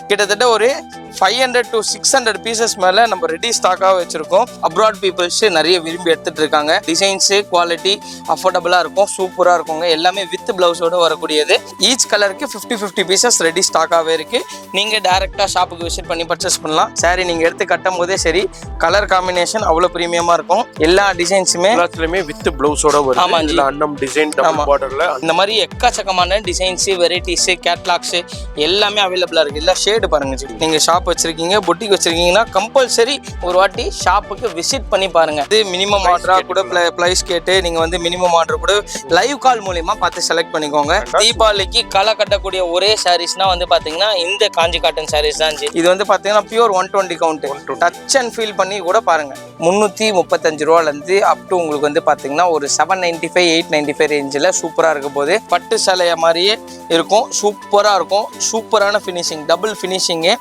கிட்டத்தட்ட ஒரு 500 to 600 pieces மேலே நம்ம ரெடி ஸ்டாக்காக வச்சுருக்கோம். அப்ராட் பீப்புள்ஸ் நிறைய விரும்பி எடுத்துகிட்டு இருக்காங்க. டிசைன்ஸு குவாலிட்டி அஃபோர்டபுளாக இருக்கும், சூப்பராக இருக்குங்க. எல்லாமே வித் ப்ளவுஸோடு வரக்கூடியது. ஈச் கலருக்கு 50 பீசஸ் ரெடி ஸ்டாக்காகவே இருக்குது. நீங்கள் டேரெக்டாக ஷாப்புக்கு விசிட் பண்ணி பர்ச்சேஸ் பண்ணலாம். சாரி நீங்கள் எடுத்து கட்டும் போதே சரி, கலர் காம்பினேஷன் அவ்வளோ ப்ரீமியமாக இருக்கும். எல்லா டிசைன்ஸுமே வித் ப்ளவுஸோட வரும். ஆமாம் ஜி, அன்னம் டிசைன் பார்டர்ல இந்த மாதிரி எக்கச்சக்கமான டிசைன்ஸு வெரைட்டிஸு கேட்லாக்ஸு எல்லாமே அவைலபிளாக இருக்குது. இல்லை ஷேடு பாருங்க ஜி, நீங்கள் ஷாப் வச்சிருக்கீங்க, பொட்டிக் வச்சிருக்கீங்கன்னா கம்பல்சரி ஒரு வாட்டி ஷாப்புக்கு விசிட் பண்ணி பாருங்க. இது மினிமம் ஆர்டரா கூட பிரைஸ் கேட்டு நீங்க வந்து மினிமம் ஆர்டர் கூட லைவ் கால் மூலியமா பார்த்து செலக்ட் பண்ணிக்கோங்க. தீபாவளிக்கு களை கட்டக்கூடிய ஒரே சாரீஸ்னா வந்து பாத்தீங்கன்னா இந்த காஞ்சி காட்டன் சாரீஸ் தான். இது வந்து பாத்தீங்கன்னா pure 120 count. Touch and feel பண்ணி கூட பாருங்க. 335 ரூபால இருந்து அப் டு உங்களுக்கு வந்து பாத்தீங்கன்னா ஒரு 795 895 ரேஞ்சில் சூப்பரா இருக்க போது. பட்டு சேலைய மாதிரியே இருக்கும், சூப்பரா இருக்கும். சூப்பரான ஃபினிஷிங், டபுள் ஃபினிஷிங்கு.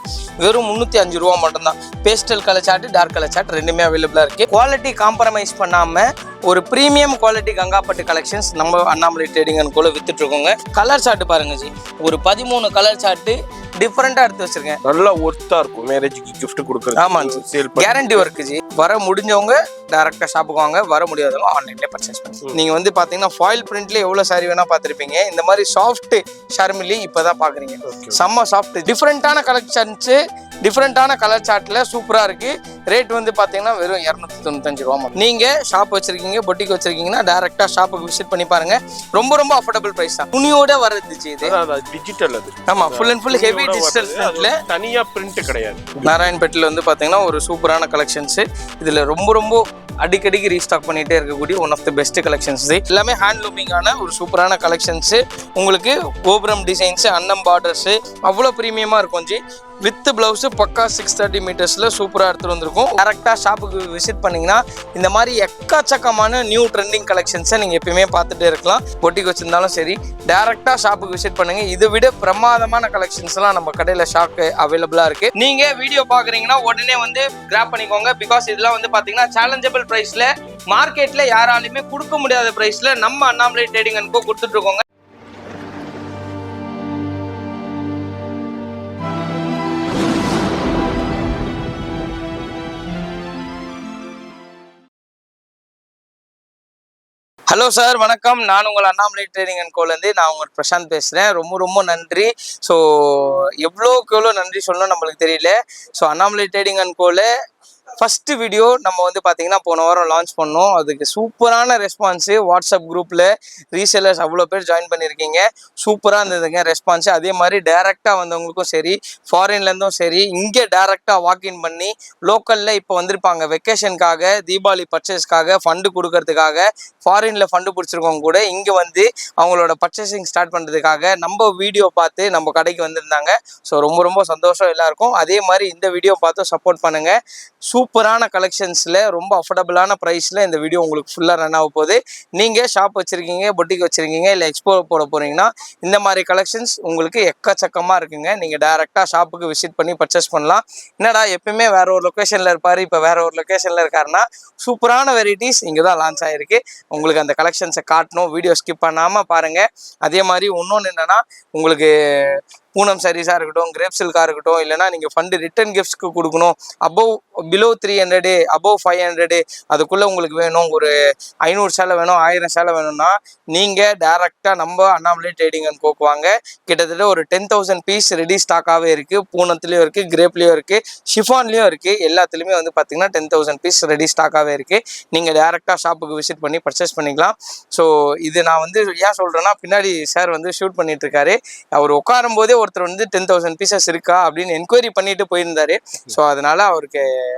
வெறும் 305 ரூபா மட்டும்தான். Pastel colour chart, dark colour chart ரெண்டுமே அவைலபிளாக இருக்குது. குவாலிட்டி காம்ப்ரமைஸ் பண்ணாமல் ஒரு ப்ரீமியம் குவாலிட்டி கங்காப்பட்டு கலெக்ஷன்ஸ் நம்ம அண்ணாமலை ட்ரேடிங் அண்ட் கோல வித்துட்டு இருக்கோங்க. கலர் சார்ட் பாருங்க ஜி, ஒரு 13 கலர் சார்ட்டு டிஃப்ரெண்டா எடுத்து வச்சிருக்கேன். நல்லா ஒர்த்தா இருக்கும் மேரேஜ்க்கு gift கொடுக்கிறது. ஆமா ஜி, கேரண்டி ஒர்க் ஜி. வர முடிஞ்சவங்க டைரக்டா ஷாப்புக்கு வாங்க, வர முடியாதவங்க ஆன்லைன்ல பர்ச்சேஸ் பண்ணுங்க. நீங்க வந்து பாத்தீங்கன்னா ஃபாயில் பிரிண்ட்ல எவ்வளவு சாரி வேணா பாத்திருப்பீங்க. இந்த மாதிரி சாஃப்ட் ஷர்மிலி இப்பதான் பாக்குறீங்க. செம்ம சாஃப்ட், டிஃப்ரெண்டான கலெக்ஷன்ஸ், டிஃப்ரெண்டான கலர் சார்ட்ல சூப்பரா இருக்கு. ரேட் வந்து பாத்தீங்கன்னா வெறும் 295 ரூபா. நீங்க ஷாப் வச்சிருக்கீங்க, பொட்டிக் வச்சிருக்கீங்கன்னா டைரக்டா ஷாப்புக்கு விசிட் பண்ணி பாருங்க. ரொம்ப ரொம்ப அஃபோர்டபுள் பிரைஸ் தான். துணியோட வருது ஜி இது. டிஜிட்டல் அது. ஆமா, full and full heavy digital பிரிண்ட்ல, தனியா பிரிண்ட் கிடையாது. நாராயண்பேட்ல வந்து பாத்தீங்கன்னா ஒரு சூப்பரான கலெக்ஷன்ஸ். இதுல ரொம்ப ரொம்ப அடிக்கடிக்கு ரீஸ்டாக் பண்ணிட்டே இருக்கக்கூடிய one of the best collections. எல்லாமே ஹேண்ட்லூமிங்கான ஒரு சூப்பரான கலெக்ஷன்ஸ். உங்களுக்கு கோபுரம் டிசைன்ஸ், அன்னம் பார்டர்ஸ் அவ்வளோ ப்ரீமியமா இருக்கும் ஜி. வித் பிளவுஸ் பக்கா 630 மீட்டர்ஸ்ல சூப்பரா எடுத்துட்டு வந்திருக்கும். டேரக்டா ஷாப்புக்கு விசிட் பண்ணீங்கன்னா இந்த மாதிரி எக்கச்சக்கமான நியூ ட்ரெண்டிங் கலெக்ஷன்ஸை நீங்க எப்பயுமே பார்த்துட்டே இருக்கலாம். பொட்டிக்கு வச்சிருந்தாலும் சரி, டேரக்டா ஷாப்புக்கு விசிட் பண்ணுங்க. இதை விட பிரமாதமான கலெக்ஷன்ஸ் எல்லாம் நம்ம கடையில ஷாப் அவைலபிளா இருக்கு. நீங்க வீடியோ பாக்குறீங்கன்னா உடனே வந்து கிராப் பண்ணிக்கோங்க. பிகாஸ் இதெல்லாம் வந்து பாத்தீங்கன்னா சேலஞ்சபிள் பிரைஸ்ல, மார்க்கெட்ல யாராலுமே கொடுக்க முடியாத பிரைஸ்ல நம்ம அண்ணாமலை ட்ரேடிங் அண்ட் கோ கொடுத்துட்டு இருக்கோங்க. ஹலோ சார், வணக்கம். நான் உங்கள் அண்ணாமலை ட்ரேடிங் அண்ட் கோலேருந்து நான் உங்கள் பிரசாந்த் பேசுகிறேன். ரொம்ப ரொம்ப நன்றி. ஸோ எவ்வளோக்கு நன்றி சொல்லணும் நம்மளுக்கு தெரியல. ஸோ அண்ணாமலை ட்ரேடிங் அண்ட் கோல ஃபஸ்ட்டு வீடியோ நம்ம வந்து பார்த்தீங்கன்னா போன வாரம் லான்ச் பண்ணோம். அதுக்கு சூப்பரான ரெஸ்பான்ஸு. வாட்ஸ்அப் குரூப்பில் ரீசேலர்ஸ் அவ்வளோ பேர் ஜாயின் பண்ணியிருக்கீங்க. சூப்பராக இருந்ததுங்க ரெஸ்பான்ஸு. அதே மாதிரி டேரெக்டாக வந்தவங்களுக்கும் சரி, ஃபாரின்லேருந்தும் சரி, இங்கே டேரெக்டாக வாக்இன் பண்ணி லோக்கலில் இப்போ வந்திருப்பாங்க வெக்கேஷனுக்காக, தீபாவளி பர்ச்சேஸ்க்காக, ஃபண்டு கொடுக்கறதுக்காக. ஃபாரினில் ஃபண்டு பிடிச்சிருக்கவங்க கூட இங்கே வந்து அவங்களோட பர்ச்சேசிங் ஸ்டார்ட் பண்ணுறதுக்காக நம்ம வீடியோ பார்த்து நம்ம கடைக்கு வந்திருந்தாங்க. ஸோ ரொம்ப ரொம்ப சந்தோஷம் எல்லாருக்கும். அதே மாதிரி இந்த வீடியோ பார்த்து சப்போர்ட் பண்ணுங்கள். சூப்பரான கலெக்ஷன்ஸில் ரொம்ப அஃபோர்டபுளான ப்ரைஸில் இந்த வீடியோ உங்களுக்கு ஃபுல்லாக ரன் ஆக போகுது. நீங்கள் ஷாப் வச்சுருக்கீங்க, பொட்டிக் வச்சுருக்கீங்க, இல்லை எக்ஸ்போ போட போகிறீங்கன்னா இந்த மாதிரி கலெக்ஷன்ஸ் உங்களுக்கு எக்கச்சக்கமாக இருக்குங்க. நீங்கள் டேரெக்டாக ஷாப்புக்கு விசிட் பண்ணி பர்ச்சேஸ் பண்ணலாம். என்னடா எப்பயுமே வேற ஒரு லொக்கேஷனில் இருப்பார், இப்போ வேற ஒரு லொக்கேஷனில் இருக்காருன்னா சூப்பரான வெரைட்டிஸ் இங்கே தான் லான்ச் ஆகிருக்கு. உங்களுக்கு அந்த கலெக்ஷன்ஸை காட்டணும், வீடியோ ஸ்கிப் பண்ணாமல் பாருங்கள். அதே மாதிரி இன்னொன்று என்னென்னா, உங்களுக்கு பூனம் சாரீஸாக இருக்கட்டும், கிரேப் சில்காக இருக்கட்டும், இல்லைனா நீங்கள் ஃபண்டு ரிட்டர்ன் கிஃப்ட்ஸ்க்கு கொடுக்கணும், பிலோ 300, அபவ் 500 அதுக்குள்ளே உங்களுக்கு வேணும், ஒரு 500 சேலை வேணும், 1000 சேலை வேணும்னா நீங்கள் டேரெக்டாக நம்ம அண்ணாமலை ட்ரேடிங் அண்ட் கோக்கு வாங்க. கிட்டத்தட்ட ஒரு 10,000 பீஸ் ரெடி ஸ்டாக்காகவே இருக்குது. பூனத்துலேயும் இருக்குது, கிரேப்லேயும் இருக்குது, ஷிஃபான்லேயும் இருக்குது. எல்லாத்துலேயுமே வந்து பார்த்தீங்கன்னா 10,000 பீஸ் ரெடி ஸ்டாக்காகவே இருக்குது. நீங்கள் டேரெக்டாக ஷாப்புக்கு விசிட் பண்ணி பர்ச்சேஸ் பண்ணிக்கலாம். ஸோ இது நான் வந்து ஏன் சொல்கிறேன்னா, பின்னாடி சார் வந்து ஷூட் பண்ணிட்டு இருக்காரு. அவர் உட்காரும் போதே ஒருத்தர் வந்து 10,000 பீசஸ் இருக்கா அப்படின்னு என்கொயரி பண்ணிட்டு போயிருந்தாரு. ஸோ அதனால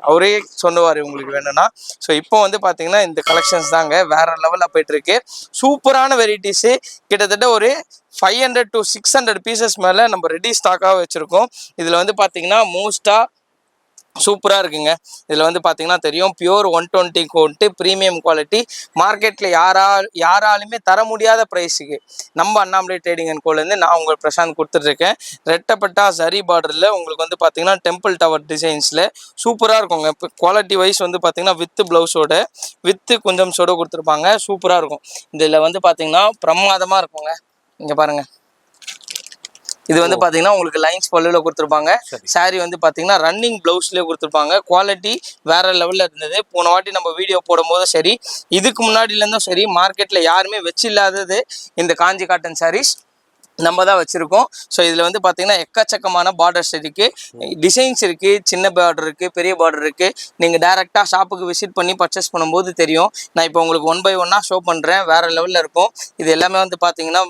அவரே சொல்லுவார் உங்களுக்கு வேணும்னா. ஸோ இப்போ வந்து பார்த்தீங்கன்னா இந்த கலெக்ஷன்ஸ் தாங்க வேற லெவலில் போயிட்டு இருக்கு. சூப்பரான வெரைட்டிஸு. கிட்டத்தட்ட ஒரு 500 to 600 பீசஸ் மேலே நம்ம ரெடி ஸ்டாக்காக வச்சுருக்கோம். இதில் வந்து பார்த்தீங்கன்னா மோஸ்ட்டாக சூப்பராக இருக்குங்க. இதில் வந்து பார்த்தீங்கன்னா தெரியும், பியூர் 120 கோட்டு, ப்ரீமியம் குவாலிட்டி, மார்க்கெட்டில் யாராலுமே தர முடியாத ப்ரைஸுக்கு நம்ம அண்ணாமலை ட்ரேடிங் அண்ட் கோலேருந்து நான் உங்கள் பிரசாந்த் கொடுத்துட்ருக்கேன். ரெட்டப்பட்டா சரி பார்டரில் உங்களுக்கு வந்து பார்த்தீங்கன்னா டெம்பிள் டவர் டிசைன்ஸில் சூப்பராக இருக்குங்க. இப்போ குவாலிட்டி வைஸ் வந்து பார்த்தீங்கன்னா வித்து ப்ளவுஸோட கொஞ்சம் சொட கொடுத்துருப்பாங்க. சூப்பராக இருக்கும். இதில் வந்து பார்த்தீங்கன்னா பிரமாதமாக இருக்குங்க. இங்கே பாருங்கள், இது வந்து பாத்தீங்கன்னா உங்களுக்கு லைன்ஸ் பல்லுல கொடுத்துருப்பாங்க. சரி. saree வந்து பாத்தீங்கன்னா ரன்னிங் பிளவுஸ்லயே கொடுத்துருப்பாங்க. குவாலிட்டி வேற லெவல்ல இருந்தது. போன வாட்டி நம்ம வீடியோ போடும்போதும் சரி, இதுக்கு முன்னாடில இருந்தும் சரி, மார்க்கெட்ல யாருமே வச்சில்லாதது இந்த காஞ்சி காட்டன் sarees நம்ம தான் வச்சிருக்கோம். ஸோ இதில் வந்து பார்த்தீங்கன்னா எக்கச்சக்கமான பார்டர்ஸ் இருக்கு, டிசைன்ஸ் இருக்கு, சின்ன பார்டர் இருக்கு, பெரிய பார்டர் இருக்கு. நீங்கள் டேரெக்டாக ஷாப்புக்கு விசிட் பண்ணி பர்ச்சேஸ் பண்ணும்போது தெரியும். நான் இப்போ உங்களுக்கு 1 by 1 ஷோ பண்ணுறேன். வேற லெவலில் இருக்கும். இது எல்லாமே வந்து பார்த்தீங்கன்னா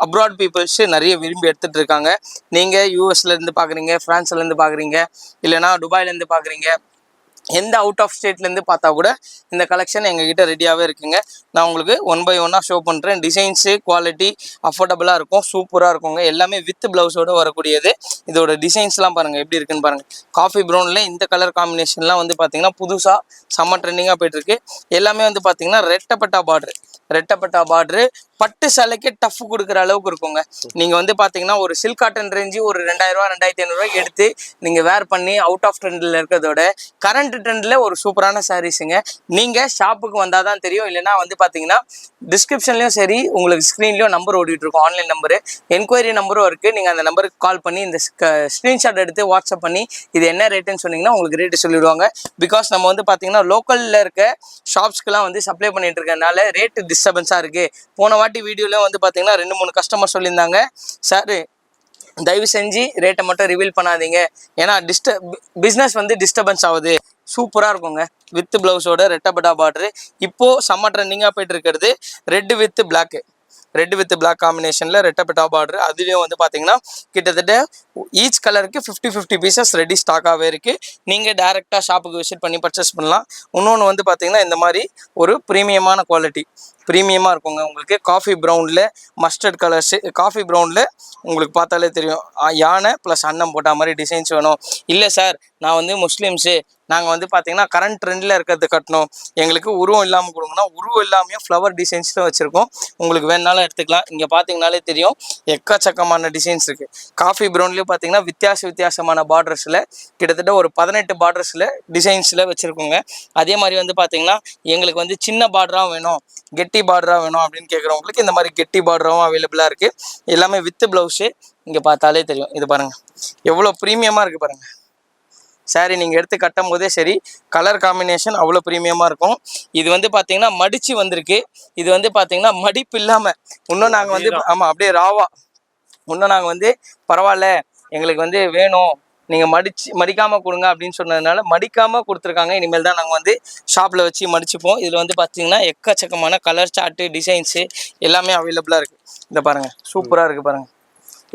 அப்ராட் பீப்புள்ஸ் நிறைய விரும்பி எடுத்துட்டு இருக்காங்க. நீங்கள் யூஎஸ்லேருந்து பார்க்குறீங்க, ஃப்ரான்ஸ்லேருந்து பார்க்குறீங்க, இல்லைனா துபாயிலேருந்து பார்க்குறீங்க, எந்த அவுட் ஆஃப் ஸ்டேட்லேருந்து பார்த்தா கூட இந்த கலெக்ஷன் எங்ககிட்ட ரெடியாகவே இருக்குங்க. நான் உங்களுக்கு 1 by 1 ஷோ பண்ணுறேன். டிசைன்ஸு குவாலிட்டி அஃபோர்டபுளாக இருக்கும், சூப்பராக இருக்குங்க. எல்லாமே வித் ப்ளவுஸோடு வரக்கூடியது. இதோட டிசைன்ஸ்லாம் பாருங்கள் எப்படி இருக்குன்னு பாருங்கள். காஃபி ப்ரௌனில் இந்த கலர் காம்பினேஷன்லாம் வந்து பார்த்தீங்கன்னா புதுசாக செம்ம ட்ரெண்டிங்காக போயிட்டுருக்கு. எல்லாமே வந்து பார்த்தீங்கன்னா ரெட்டப்பட்டா பார்டரு பட்டு சேலைக்கு டஃப் கொடுக்குற அளவுக்கு இருக்குங்க. நீங்கள் வந்து பார்த்தீங்கன்னா ஒரு சில்க் காட்டன் ரேஞ்சு ஒரு 2000 ரூபா 2500 எடுத்து நீங்கள் வேர் பண்ணி அவுட் ஆஃப் ட்ரெண்டில் இருக்கிறதோட கரண்ட் ட்ரெண்டில் ஒரு சூப்பரான சாரீஸுங்க. நீங்கள் ஷாப்புக்கு வந்தால் தான் தெரியும். இல்லைனா வந்து பார்த்தீங்கன்னா டிஸ்கிரிப்ஷன்லையும் சரி, உங்களுக்கு ஸ்க்ரீன்லேயும் நம்பர் ஓடிட்டுருக்கோம், ஆன்லைன் நம்பரு, என்கொயரி நம்பரும் இருக்குது. நீங்கள் அந்த நம்பருக்கு கால் பண்ணி இந்த ஸ்க்ரீன்ஷாட் எடுத்து வாட்ஸ்அப் பண்ணி இது என்ன ரேட்டுன்னு சொன்னீங்கன்னா உங்களுக்கு ரேட்டு சொல்லிவிடுவாங்க. பிகாஸ் நம்ம வந்து பார்த்தீங்கன்னா லோக்கலில் இருக்க ஷாப்ஸ்க்குலாம் வந்து சப்ளை பண்ணிட்டு இருக்கனால ரேட்டு டிஸ்டர்பன்ஸாக இருக்குது. போன வாட்டி வீடியோவில் வந்து பார்த்தீங்கன்னா 2-3 கஸ்டமர் சொல்லியிருந்தாங்க, சார் தயவு செஞ்சு ரேட்டை மட்டும் ரிவீல் பண்ணாதீங்க, ஏன்னா பிஸ்னஸ் வந்து டிஸ்டர்பன்ஸ் ஆகுது. சூப்பராக இருக்குங்க. வித் ப்ளவுஸோட ரெட்டப்பட்டா பார்டரு. இப்போது செம்ம ட்ரெண்டிங்காக போயிட்டு இருக்கிறது ரெட் வித் பிளாக் காம்பினேஷனில் ரெட்டப்பட்டா பார்டரு. அதுலேயும் வந்து பார்த்தீங்கன்னா கிட்டத்தட்ட ஈச் கலருக்கு 50 பீசஸ் ரெடி ஸ்டாக்காகவே இருக்குது. நீங்கள் டேரெக்டாக ஷாப்புக்கு விசிட் பண்ணி பர்ச்சேஸ் பண்ணலாம். இன்னொன்று வந்து பார்த்தீங்கன்னா இந்த மாதிரி ஒரு ப்ரீமியமான குவாலிட்டி ப்ரீமியமாக இருக்குங்க. உங்களுக்கு காஃபி ப்ரௌனில் மஸ்டர்ட் கலர்ஸு, காஃபி ப்ரௌனில் உங்களுக்கு பார்த்தாலே தெரியும் யானை ப்ளஸ் அன்னம் போட்ட மாதிரி டிசைன்ஸ் வேணும். இல்லை சார் நான் வந்து முஸ்லீம்ஸு, நாங்கள் வந்து பார்த்தீங்கன்னா கரண்ட் ட்ரெண்டில் இருக்கிறது கட்டணும், எங்களுக்கு உருவம் இல்லாமல் கொடுங்கன்னா உருவம் இல்லாமல் ஃப்ளவர் டிசைன்ஸில் வச்சுருக்கோம். உங்களுக்கு வேணுனாலும் எடுத்துக்கலாம். இங்கே பார்த்தீங்கனாலே தெரியும் எக்கச்சக்கமான டிசைன்ஸ் இருக்குது. காஃபி ப்ரௌன்லேயும் பார்த்தீங்கன்னா வித்தியாசமான பார்டர்ஸில் கிட்டத்தட்ட ஒரு 18 பார்டர்ஸில் டிசைன்ஸில் வச்சுருக்கோங்க. அதே மாதிரி வந்து பார்த்தீங்கன்னா எங்களுக்கு வந்து சின்ன பார்டராக வேணும், கெட்டி பார்டராக வேணும் அப்படின்னு கேட்குறவங்களுக்கு இந்த மாதிரி கெட்டி பார்டராகவும் அவைலபிளாக இருக்குது. எல்லாமே வித் ப்ளவுஸு. இங்கே பார்த்தாலே தெரியும். இது பாருங்கள் எவ்வளோ ப்ரீமியமாக இருக்குது பாருங்கள். சாரி நீங்கள் எடுத்து கட்டும் போதே சரி, கலர் காம்பினேஷன் அவ்வளோ ப்ரீமியமாக இருக்கும். இது வந்து பார்த்தீங்கன்னா மடித்து வந்திருக்கு. இது வந்து பார்த்தீங்கன்னா மடிப்பு இல்லாமல் இன்னும் நாங்கள் வந்து ஆமாம் அப்படியே ராவா இன்னும் நாங்கள் வந்து பரவாயில்ல எங்களுக்கு வந்து வேணும், நீங்கள் மடிக்காமல் கொடுங்க அப்படின்னு சொன்னதுனால மடிக்காமல் கொடுத்துருக்காங்க. இனிமேல் தான் நாங்கள் வந்து ஷாப்பில் வச்சு மடிச்சுப்போம். இதில் வந்து பார்த்தீங்கன்னா எக்கச்சக்கமான கலர் சார்ட்டு டிசைன்ஸு எல்லாமே அவைலபிளாக இருக்குது. இந்த பாருங்கள் சூப்பராக இருக்குது பாருங்கள்.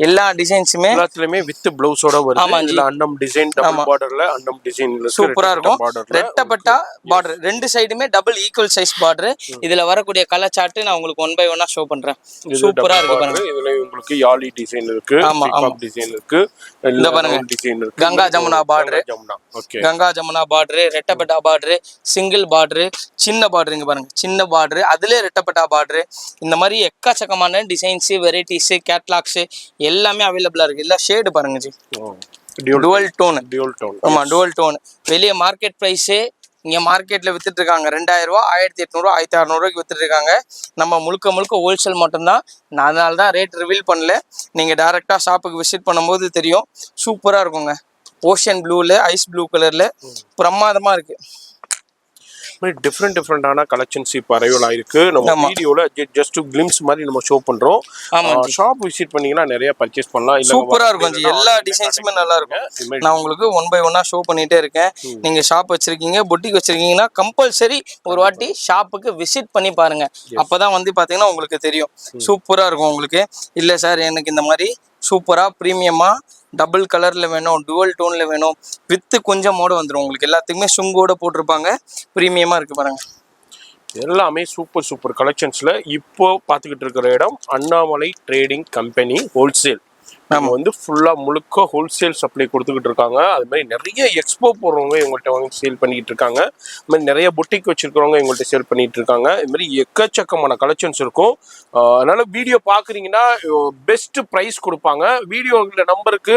எல்லா டிசைன்ஸுமே எல்லாத்துலயுமே வித் ப்ளவுஸோட வருது. இதுல அன்னம் டிசைன் டபுள் பார்டர்ல அன்னம் டிசைன் சூப்பரா இருக்கும். ரெட்டப்பட்டா பார்டர் ரெண்டு சைடுமே டபுள் ஈக்குவல் சைஸ் பார்டர். இதுல வரக்கூடிய கலர் சார்ட் நான் உங்களுக்கு 1 by 1 ஷோ பண்றேன். சூப்பரா இருக்கு பாருங்க. இதுல உங்களுக்கு யாலி டிசைன் இருக்கு, பீகாக் டிசைன் இருக்கு, இந்த பாருங்க டிசைன் இருக்கு, கங்கா ஜமுனா பார்டர், கங்கா ஜமுனா பார்டர், ரெட்டப்பட்டா பார்டர், சிங்கிள் பார்டர், சின்ன பார்டர். இங்க பாருங்க சின்ன பார்டர், அதுல ரெட்டப்பட்டா பார்டர். இந்த மாதிரி எக்கச்சக்கமான டிசைன்ஸ், வெரைட்டிஸ், கேட்லாக்ஸ் எல்லாமே அவைலபிளா இருக்கு. இல்ல ஷேடு பாருங்க ஜி, டுவல் டோன். ஆமா டுவல் டோன். வெளியே மார்க்கெட் பிரைஸே இங்க மார்க்கெட்ல வித்துட்டு இருக்காங்க 2000 ரூபா, 1600 1600 ரூபாய்க்கு வித்துட்டு இருக்காங்க. நம்ம முழுக்க ஹோல்சேல் மட்டும்தான். நான் அதனால தான் ரேட் ரிவீல் பண்ணல. நீங்க டைரக்டா ஷாப்புக்கு விசிட் பண்ணும்போது தெரியும். சூப்பரா இருக்குங்க. ஓஷன் ப்ளூல ஐஸ் ப்ளூ கலர்ல பிரமாதமா இருக்கு. டிஃப்ரெண்டான கலெக்ஷன்ஸ் இப்போ அரைவல் ஆயிருக்கு. நம்ம வீடியோல ஜஸ்ட் கிளிம்ஸ் மாதிரி நம்ம ஷோ பண்றோம். ஷாப் விசிட் பண்ணீங்கன்னா நிறைய பர்ச்சேஸ் பண்ணலாம். சூப்பரா இருக்கும். எல்லா டிசைன்ஸுமே நல்லா இருக்கும். நான் உங்களுக்கு 1 by 1 ஷோ பண்ணிட்டே இருக்கேன். நீங்க ஷாப் வச்சிருக்கீங்க, பொட்டிக் வச்சிருக்கீங்கன்னா கம்பல்சரி ஒரு வாட்டி ஷாப்புக்கு விசிட் பண்ணி பாருங்க. அப்பதான் வந்து பாத்தீங்கன்னா உங்களுக்கு தெரியும். சூப்பரா இருக்கும் உங்களுக்கு. இல்ல சார் எனக்கு இந்த மாதிரி சூப்பரா பிரீமியமா டபுள் கலர்ல வேணும், டுவல் டோன்ல வேணும், வித்து கொஞ்சமோட வந்துடும். உங்களுக்கு எல்லாத்துக்குமே சுங்கோட போட்டிருப்பாங்க. பிரீமியமா இருக்கு பாருங்க. எல்லாமே சூப்பர் கலெக்ஷன்ஸ்ல இப்போ பார்த்துக்கிட்டு இருக்கிற இடம் அண்ணாமலை ட்ரேடிங் கம்பெனி ஹோல்சேல். நம்ம வந்து ஃபுல்லா முழுக்க ஹோல்சேல் சப்ளை கொடுத்துக்கிட்டு இருக்காங்க. அது மாதிரி நிறைய எக்ஸ்போ போடுறவங்க இவங்கள்ட்ட வாங்கி சேல் பண்ணிக்கிட்டு இருக்காங்க. அது மாதிரி நிறைய பொட்டிக் வச்சிருக்கிறவங்க இவங்கள்ட்ட சேல் பண்ணிட்டு இருக்காங்க. இது மாதிரி எக்கச்சக்கமான கலெக்ஷன்ஸ் இருக்கும். அதனால வீடியோ பாக்குறீங்கன்னா பெஸ்ட் பிரைஸ் கொடுப்பாங்க. வீடியோ நம்பருக்கு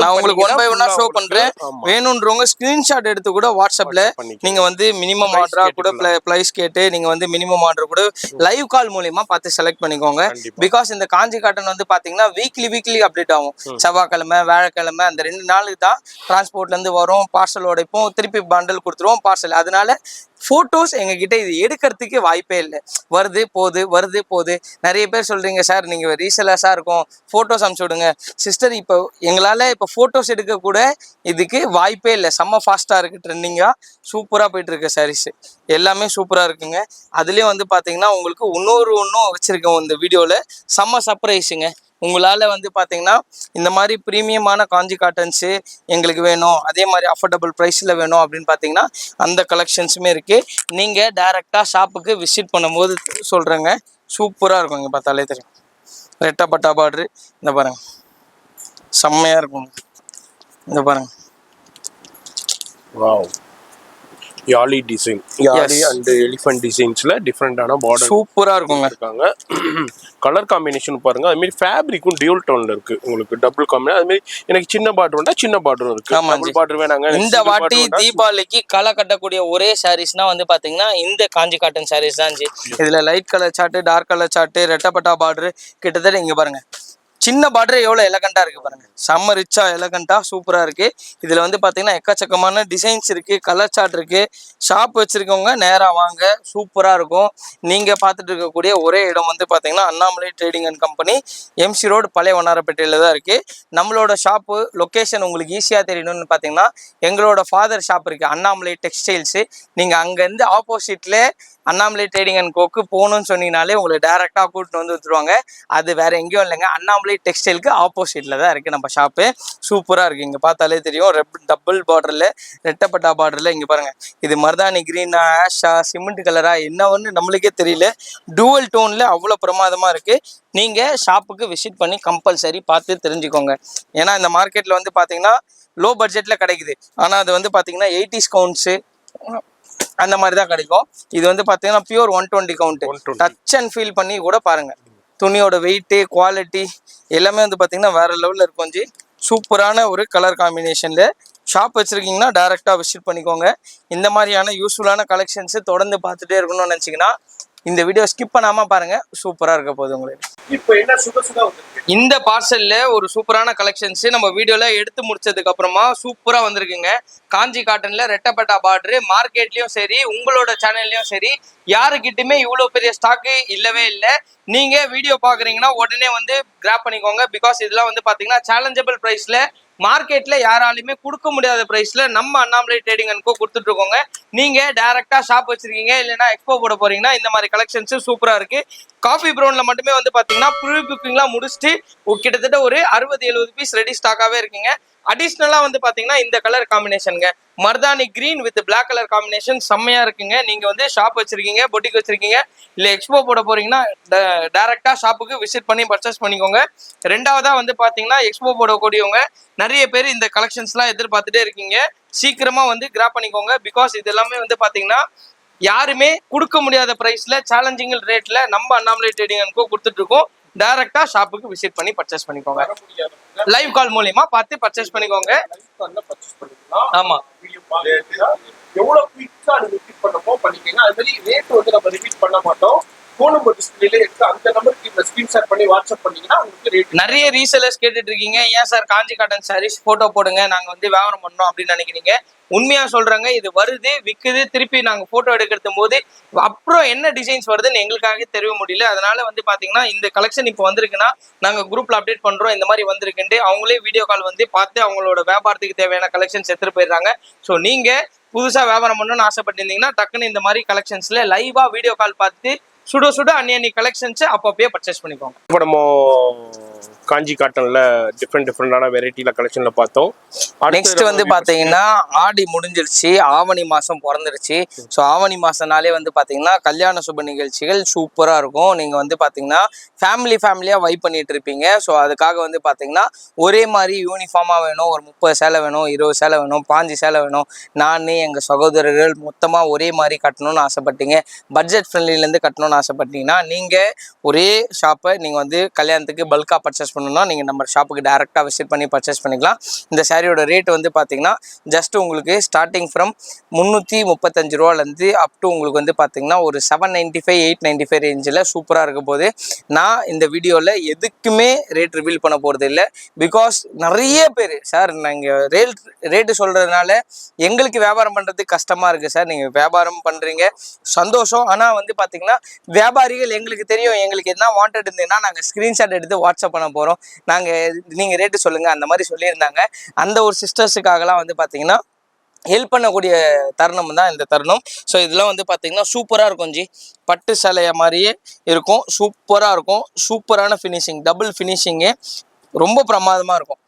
நான் உங்களுக்கு 1 by 1 ஷோ பண்றேன். வேணும்ன்றவங்க ஸ்கிரீன்ஷாட் எடுத்து கூட வாட்ஸ்அப்ல நீங்க வந்து மினிமம் ஆர்டரா கூட பிரைஸ் கேட்டு நீங்க வந்து மினிமம் ஆர்டர் கூட லைவ் கால் மூலமா பார்த்து செலக்ட் பண்ணிக்கோங்க. பிகாஸ் இந்த காஞ்சி காட்டன் வந்து பாத்தீங்கன்னா வீக்லி அப்டேட் ஷிஃப்ட் ஆகும். செவ்வாய்க்கிழமை வியாழக்கிழமை அந்த 2 நாளுக்கு தான் டிரான்ஸ்போர்ட்லேருந்து வரும், பார்சல் உடைப்போம், திருப்பி பண்டல் கொடுத்துருவோம் பார்சல். அதனால ஃபோட்டோஸ் எங்ககிட்ட இது எடுக்கிறதுக்கு வாய்ப்பே இல்லை. வருது போகுது. நிறைய பேர் சொல்கிறீங்க சார் நீங்கள் ரீசெலர்ஸாக இருக்கும் ஃபோட்டோஸ் அனுப்பிச்சி விடுங்க. சிஸ்டர் இப்போ எங்களால் இப்போ ஃபோட்டோஸ் எடுக்கக்கூட இதுக்கு வாய்ப்பே இல்லை. செம்ம ஃபாஸ்ட்டாக இருக்குது, ட்ரெண்டிங்காக சூப்பராக போயிட்டுருக்கு சாரீஸ் எல்லாமே சூப்பராக இருக்குங்க. அதுலேயும் வந்து பார்த்தீங்கன்னா உங்களுக்கு ஒன்றும் வச்சுருக்கோம் இந்த வீடியோவில். செம்ம சர்ப்ரைஸுங்க. உங்களால் வந்து பார்த்தீங்கன்னா இந்த மாதிரி ப்ரீமியமான காஞ்சி காட்டன்ஸு எங்களுக்கு வேணும், அதே மாதிரி அஃபோர்டபுள் ப்ரைஸில் வேணும் அப்படின்னு பார்த்தீங்கன்னா அந்த கலெக்ஷன்ஸுமே இருக்குது. நீங்கள் டைரெக்டாக ஷாப்புக்கு விசிட் பண்ணும்போது சொல்கிறேங்க, சூப்பராக இருக்கும். இங்கே பார்த்தாலே தெரியும், ரெட்டப்பட்டா பார்டரு இந்த பாருங்கள், செம்மையாக இருக்குங்க. இந்த பாருங்கள், வாவ், யாலி டிசைன், யாலி அண்ட் எலிஃபண்ட் டிசைன்ஸ்ல டிஃப்ரெண்டான பார்டர் சூப்பரா இருக்குங்க. இருக்காங்க. கலர் காம்பினேஷன் பாருங்க, அது மாதிரி ஃபேப்ரிக்கும் டியூல் டோன்ல இருக்கு. உங்களுக்கு டபுள் காம்பினேஷன், அது மாதிரி எனக்கு சின்ன பார்டர் வேண்டாம், சின்ன பார்டரும் இருக்கு. டபுள் பார்டர் வேணாங்க. இந்த வாட்டி தீபாவளிக்கு களை கட்டக்கூடிய ஒரே சாரீஸ்னா வந்து பாத்தீங்கன்னா இந்த காஞ்சி காட்டன் சாரீஸ் தான். இதுல light colour chart, dark colour chart, ரெட்டப்பட்டா பார்டர், கிட்டத்தட்ட இங்க பாருங்க சின்ன பார்டர் எவ்வளோ எலகண்டா இருக்கு பாருங்க, செம்ம ரிச்சா எலகண்டா சூப்பரா இருக்கு. இதுல வந்து பாத்தீங்கன்னா எக்கச்சக்கமான டிசைன்ஸ் இருக்கு, கலர் சார்ட் இருக்கு. ஷாப் வச்சிருக்கவங்க நேரா வாங்க, சூப்பரா இருக்கும். நீங்க பார்த்துட்டு இருக்கக்கூடிய ஒரே இடம் வந்து பாத்தீங்கன்னா Annamalai trading and company, MC road, பழைய வண்ணாரப்பேட்டையில தான் இருக்கு. நம்மளோட ஷாப்பு லொக்கேஷன் உங்களுக்கு ஈஸியா தெரியணும்னு பாத்தீங்கன்னா எங்களோட ஃபாதர் ஷாப் இருக்கு அண்ணாமலை டெக்ஸ்டைல்ஸ். நீங்க அங்கேருந்து ஆப்போசிட்ல அண்ணாமலை ட்ரேடிங் அண்ட் கோக்கு போகணும்னு சொன்னீங்கனாலே உங்களை டேரெக்டாக கூட்டிட்டு வந்து விட்டுருவாங்க. அது வேற எங்கேயும் இல்லைங்க, அண்ணாமலை டெக்ஸ்டைலுக்கு ஆப்போசிட்ல தான் இருக்குது நம்ம ஷாப்பு. சூப்பராக இருக்குது. இங்கே பார்த்தாலே தெரியும், டபுள் பார்டரில், ரெட்டப்பட்டா பார்டரில். இங்கே பாருங்கள், இது மருதாணி கிரீனா, ஆஷா, சிமெண்ட் கலரா, என்ன ஒன்று நம்மளுக்கே தெரியல. டூவல் டோனில் அவ்வளோ பிரமாதமாக இருக்குது. நீங்கள் ஷாப்புக்கு விசிட் பண்ணி கம்பல்சரி பார்த்து தெரிஞ்சுக்கோங்க. ஏன்னா இந்த மார்க்கெட்டில் வந்து பார்த்தீங்கன்னா லோ பட்ஜெட்டில் கிடைக்குது, ஆனால் அது வந்து பார்த்தீங்கன்னா 80s கவுண்ட்ஸு அந்த மாதிரி தான் கிடைக்கும். இது வந்து பார்த்தீங்கன்னா pure 120 count. Touch and feel பண்ணி கூட பாருங்க, துணியோட வெயிட்டு, குவாலிட்டி எல்லாமே வந்து பார்த்தீங்கன்னா வேற லெவலில் இருக்கும். சூப்பரான ஒரு கலர் காம்பினேஷன்ல ஷாப் வச்சிருக்கீங்கன்னா டைரெக்டாக விசிட் பண்ணிக்கோங்க. இந்த மாதிரியான யூஸ்ஃபுல்லான கலெக்ஷன்ஸு தொடர்ந்து பார்த்துட்டே இருக்கணும்னு நினச்சிங்கன்னா இந்த வீடியோ ஸ்கிப் பண்ணாமல் பாருங்க, சூப்பராக இருக்க போகுது உங்களுக்கு. இப்போ என்ன சுட இந்த பார்சல்ல ஒரு சூப்பரான கலெக்ஷன்ஸ் நம்ம வீடியோல எடுத்து முடிச்சதுக்கு அப்புறமா சூப்பரா வந்திருக்குங்க. காஞ்சி காட்டன்ல ரெட்டப்பட்டா பார்டர். மார்க்கெட்லயும் சரி, உங்களோட சேனல்லயும் சரி, யாருக்கிட்டுமே இவ்வளவு பெரிய ஸ்டாக்கு இல்லவே இல்லை. நீங்க வீடியோ பாக்குறீங்கன்னா உடனே வந்து கிராப் பண்ணிக்கோங்க. பிகாஸ் இதெல்லாம் வந்து பாத்தீங்கன்னா சேலஞ்சபிள் பிரைஸ்ல, மார்க்கெட்ல யாராலையுமே கொடுக்க முடியாத பிரைஸ்ல நம்ம அண்ணாமலை ட்ரேடிங் அண்ட் கோ கொடுத்துட்டு இருக்கோங்க. நீங்க டைரக்டா ஷாப் வச்சிருக்கீங்க, இல்லைன்னா எக்ஸ்போ போட போறீங்கன்னா இந்த மாதிரி கலெக்ஷன்ஸ் சூப்பரா இருக்கு. காஃபி ப்ரௌன்ல மட்டுமே வந்து பாத்தீங்கன்னா ப்ரீ புக்கிங்லாம் முடிச்சுட்டு கிட்டத்தட்ட ஒரு 60-70 பீஸ் ரெடி ஸ்டாக்காவே இருக்குங்க. அடிஷ்னலா வந்து பாத்தீங்கன்னா இந்த கலர் காம்பினேஷனுங்க, மர்தானி green with black colour combination செம்மையா இருக்குங்க. நீங்க வந்து ஷாப் வச்சிருக்கீங்க, பொட்டிக் வச்சிருக்கீங்க, இல்ல எக்ஸ்போ போட போறீங்கன்னா டைரக்டா ஷாப்புக்கு விசிட் பண்ணி பர்ச்சேஸ் பண்ணிக்கோங்க. ரெண்டாவதா வந்து பாத்தீங்கன்னா எக்ஸ்போ போடக்கூடியவங்க நிறைய பேர் இந்த கலெக்ஷன்ஸ்லாம் எதிர்பார்த்துட்டே இருக்கீங்க. சீக்கிரமா வந்து கிராப் பண்ணிக்கோங்க. பிகாஸ் இது எல்லாமே வந்து பாத்தீங்கன்னா யாருமே கொடுக்க முடியாத பிரைஸ்ல, சேலஞ்சிங் ரேட்ல நம்ம அண்ணாமலை ட்ரேடிங் அண்ட் கோ கொடுத்துட்டு இருக்கோம். டைரக்டா ஷாப்புக்கு விசிட் பண்ணி பர்ச்சேஸ் பண்ணிக்கோங்க. லைவ் கால் மூலியமா பார்த்து பர்ச்சேஸ் பண்ணிக்கோங்க. ஆமா, எவ்வளவு குயிக்கா ரிப்பீட் பண்ணமோ பண்ணிக்கோங்க. அது மாதிரி ரேட் வந்து நம்ம ரிப்பீட் பண்ண மாட்டோம். போன் நம்பர் டிஸ்பிளேல இருக்கு, அந்த நம்பருக்கு இந்த ஸ்கிரீன்ஷாட் பண்ணி வாட்ஸ்அப் பண்ணீங்கன்னா உங்களுக்கு ரேட். நிறைய ரீசெலர்ஸ் கேட்டுட்டு இருக்கீங்க, ஏன் சார் காஞ்சி காட்டன் சாரீஸ் போட்டோ போடுங்க, நாங்க வந்து வியாபாரம் பண்ணோம் அப்படின்னு நினைக்கிறீங்க. உண்மையா சொல்றாங்க, இது வருது, விக்குது, திருப்பி நாங்க போட்டோ எடுக்கிறது போது அப்புறம் என்ன டிசைன்ஸ் வருதுன்னு எங்களுக்காக தெரிய முடியல. அதனால வந்து பாத்தீங்கன்னா இந்த கலெக்ஷன் இப்போ வந்திருக்குன்னா நாங்க குரூப்ல அப்டேட் பண்றோம், இந்த மாதிரி வந்திருக்குன்ட்டு அவங்களே வீடியோ கால் வந்து பார்த்து அவங்களோட வியாபாரத்துக்கு தேவையான கலெக்ஷன்ஸ் எடுத்துட்டு போயிடுறாங்க. ஸோ நீங்க புதுசா வியாபாரம் பண்ணணும்னு ஆசைப்பட்டிருந்தீங்கன்னா டக்குன்னு இந்த மாதிரி கலெக்ஷன்ஸ்ல லைவா வீடியோ கால் பார்த்து சுட சுட அன்னி கலெக்ஷன்ஸ் அப்பப்பயே பர்ச்சேஸ் பண்ணிக்கோங்க. இப்போ நம்ம காஞ்சி காட்டன்ல டிஃப்ரெண்டான வெரைட்டில கலெக்ஷன்ல பார்த்தோம். நெக்ஸ்ட் வந்து பாத்தீங்கன்னா ஆடி முடிஞ்சிருச்சு, ஆவணி மாசம் பிறந்துருச்சு. ஸோ ஆவணி மாசம்னாலே வந்து பாத்தீங்கன்னா கல்யாண சுப நிகழ்ச்சிகள் சூப்பரா இருக்கும். நீங்க வந்து பாத்தீங்கன்னா ஃபேமிலியா வைப் பண்ணிட்டு இருப்பீங்க. ஸோ அதுக்காக வந்து பாத்தீங்கன்னா ஒரே மாதிரி யூனிஃபார்மா வேணும், ஒரு 30 சேலை வேணும், 20 சேலை வேணும், 5 சேலை வேணும். நான் எங்க சகோதரர்கள் மொத்தமா ஒரே மாதிரி கட்டணும்னு ஆசைப்பட்டீங்க, பட்ஜெட் ஃப்ரெண்ட்லில இருந்து கட்டணும்னு ஆசைப்பட்டீங்கன்னா நீங்க ஒரே ஷாப்பை நீங்க வந்து கல்யாணத்துக்கு பல்கா பர்ச்சேஸ் பண்ணணும்னா நீங்கள் நம்ம ஷாப்புக்கு டேரெக்டாக விசிட் பண்ணி பர்ச்சேஸ் பண்ணிக்கலாம். இந்த சாரியோட ரேட் வந்து பார்த்தீங்கன்னா ஜஸ்ட் உங்களுக்கு ஸ்டார்டிங் ஃப்ரம் 335 ரூபாலேருந்து அப் டு உங்களுக்கு வந்து பார்த்தீங்கன்னா ஒரு 795 895 ரேஞ்சில் சூப்பராக இருக்க போது. நான் இந்த வீடியோவில் எதுக்குமே ரேட் ரிவீல் பண்ண போகிறது இல்லை. பிகாஸ் நிறைய பேர் சார் நாங்கள் ரேட்டு சொல்கிறதுனால எங்களுக்கு வியாபாரம் பண்ணுறதுக்கு கஷ்டமாக இருக்குது சார். நீங்கள் வியாபாரம் பண்ணுறீங்க சந்தோஷம், ஆனால் வந்து பார்த்தீங்கன்னா வியாபாரிகள் எங்களுக்கு தெரியும், எங்களுக்கு என்ன வாண்டட் இருந்ததுன்னா நாங்கள் ஸ்க்ரீன்ஷாட் எடுத்து வாட்ஸ்அப் பண்ண போகிறோம், நீங்கள் ரேட்டு சொல்லுங்கள் அந்த மாதிரி சொல்லியிருந்தாங்க. அந்த ஒரு சிஸ்டர்ஸுக்காகலாம் வந்து பார்த்தீங்கன்னா ஹெல்ப் பண்ணக்கூடிய தருணம் தான் இந்த தருணம். ஸோ இதெல்லாம் வந்து பார்த்தீங்கன்னா சூப்பராக இருக்கும் ஜி. பட்டு சேலைய மாதிரியே இருக்கும், சூப்பராக இருக்கும், சூப்பரான ஃபினிஷிங், டபுள் ஃபினிஷிங்கு ரொம்ப பிரமாதமாக இருக்கும்,